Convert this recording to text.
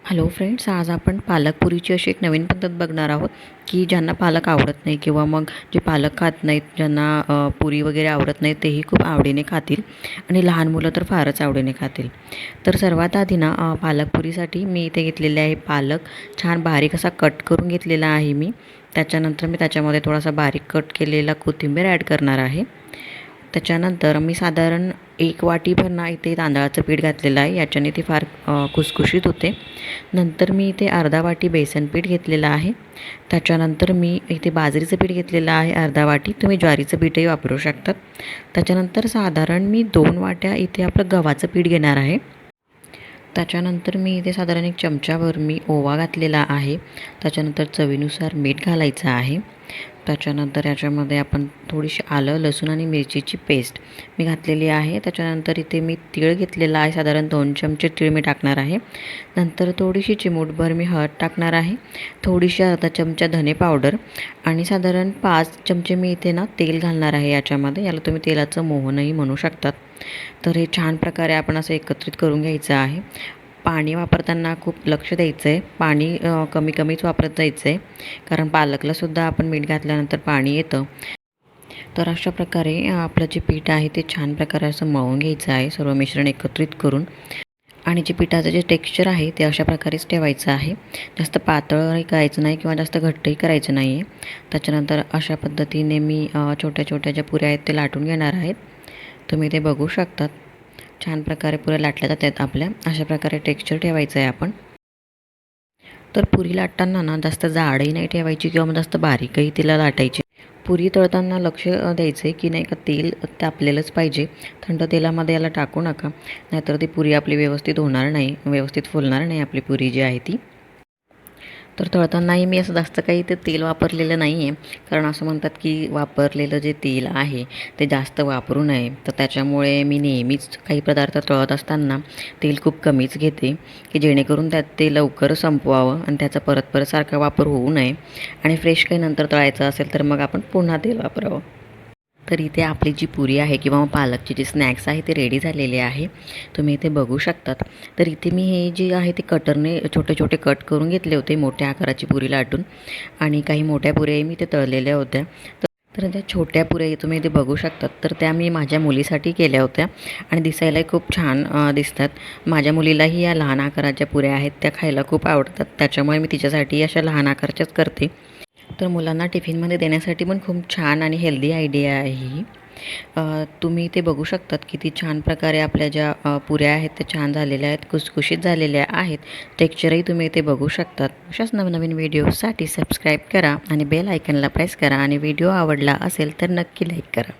Hello friends, आज आपण पालक पुरीची अशी एक नवीन पद्धत बघणार आहोत की ज्यांना पालक आवडत नाही किंवा मग जे पालक खात नाहीत, ज्यांना पुरी वगैरे आवडत नाही, तेही खूप आवडीने खातील आणि लहान मुलं तर फारच आवडीने खातील. तर सर्वात आधी ना पालक पुरीसाठी मी इथे घेतलेले आहे पालक. छान बारीक असा कट करून घेतलेला आहे मी. त्याच्यानंतर मी त्याच्यामध्ये थोडासा बारीक कट केलेला कोथिंबीर ॲड करणार आहे. त्याच्यानंतर मी साधारण 1 वाटीभर ना इथे तांदळाचं पीठ घातलेलं आहे. याच्याने ते फार खुसखुशीत होते. नंतर मी इथे अर्धा वाटी बेसन पीठ घेतलेलं आहे. त्याच्यानंतर मी इथे बाजरीचं पीठ घेतलेलं आहे अर्धा वाटी. तुम्ही ज्वारीचं पीठही वापरू शकतात. त्याच्यानंतर साधारण मी 2 वाट्या इथे आपलं गव्हाचं पीठ घेणार आहे. त्याच्यानंतर मी इथे साधारण 1 चमचाभर मी ओवा घातलेला आहे. त्याच्यानंतर चवीनुसार मीठ घालायचं आहे. त्याच्यानंतर याच्यामध्ये आपण थोडीशी आलं, लसूण आणि मिरचीची पेस्ट मी घातलेली आहे. त्याच्यानंतर इथे मी तीळ घेतलेला आहे. साधारण 2 चमचे तीळ मी टाकणार आहे. नंतर थोडीशी चिमूटभर मी हळद टाकणार आहे. थोडीशी अर्धा चमचा धने पावडर आणि साधारण 5 चमचे मी इथे ना तेल घालणार आहे याच्यामध्ये. याला तुम्ही तेलाचं मोहनही म्हणू शकतात. तर हे छान प्रकारे आपण असं एकत्रित करून घ्यायचं आहे. पाणी वापरताना खूप लक्ष द्यायचं आहे. पाणी कमी कमीच वापरत जायचं आहे, कारण पालकलासुद्धा आपण मीठ घातल्यानंतर पाणी येतं. तर अशा प्रकारे आपलं जे पीठ आहे ते छान प्रकारे असं मळून घ्यायचं आहे, सर्व मिश्रण एकत्रित करून. आणि जे पिठाचं जे टेक्स्चर आहे ते अशा प्रकारेच ठेवायचं आहे. जास्त पातळही करायचं नाही किंवा जास्त घट्टही करायचं नाही आहे. त्याच्यानंतर अशा पद्धतीने मी छोट्या छोट्या ज्या पुऱ्या आहेत ते लाटून घेणार आहेत. तुम्ही ते बघू शकतात. छान प्रकारे पुऱ्या लाटल्या जातात आपल्या. अशा प्रकारे टेक्स्चर ठेवायचं आहे आपण. तर पुरी लाटताना ना जास्त जाडही नाही ठेवायची किंवा मग जास्त बारीकही तिला लाटायची. पुरी तळताना लक्ष द्यायचं आहे की नाही का तेल तापलेलंच पाहिजे. थंड तेलामध्ये याला टाकू नका, नाहीतर ती पुरी आपली व्यवस्थित होणार नाही, व्यवस्थित फुलणार नाही आपली पुरी जी आहे ती. तर तळतानाही मी असं जास्त काही ते तेल वापरलेलं नाही आहे, कारण असं म्हणतात की वापरलेलं जे तेल आहे ते जास्त वापरू नये. तर त्याच्यामुळे मी नेहमीच काही पदार्थ तळत असताना तेल खूप कमीच घेते, की जेणेकरून त्यात ते लवकर संपवावं आणि त्याचा परत परत सारखा वापर होऊ नये. आणि फ्रेश काही नंतर तळायचं असेल तर मग आपण पुन्हा तेल वापरावं. तर इथे आपली जी पुरी आहे किंवा मग पालकचे जे स्नॅक्स आहे ते रेडी झालेले आहे. तुम्ही इथे बघू शकतात. तर इथे मी हे जे आहे ते कटरने छोटे छोटे कट करून घेतले होते, मोठ्या आकाराची पुरी लाटून. आणि काही मोठ्या पुऱ्याही मी ते तळलेल्या होत्या. तर त्या छोट्या पुऱ्या तुम्ही इथे बघू शकतात. तर त्या मी माझ्या मुलीसाठी केल्या होत्या आणि दिसायलाही खूप छान दिसतात. माझ्या मुलीलाही या लहान आकाराच्या पुऱ्या आहेत त्या खायला खूप आवडतात. त्याच्यामुळे मी तिच्यासाठी अशा लहान आकाराच्याच करते. तर मुलांना टिफिनमध्ये देण्यासाठी पण खूप छान आणि हेल्दी आयडिया आहे ही. तुम्ही ते बघू शकतात किती छान प्रकारे आपल्या ज्या पुऱ्या आहेत त्या छान झालेल्या आहेत, खुसखुशीत झालेल्या आहेत. टेक्स्चरही तुम्ही इथे बघू शकतात. अशाच नवनवीन व्हिडिओसाठी सबस्क्राईब करा आणि बेल आयकनला प्रेस करा आणि व्हिडिओ आवडला असेल तर नक्की लाईक करा.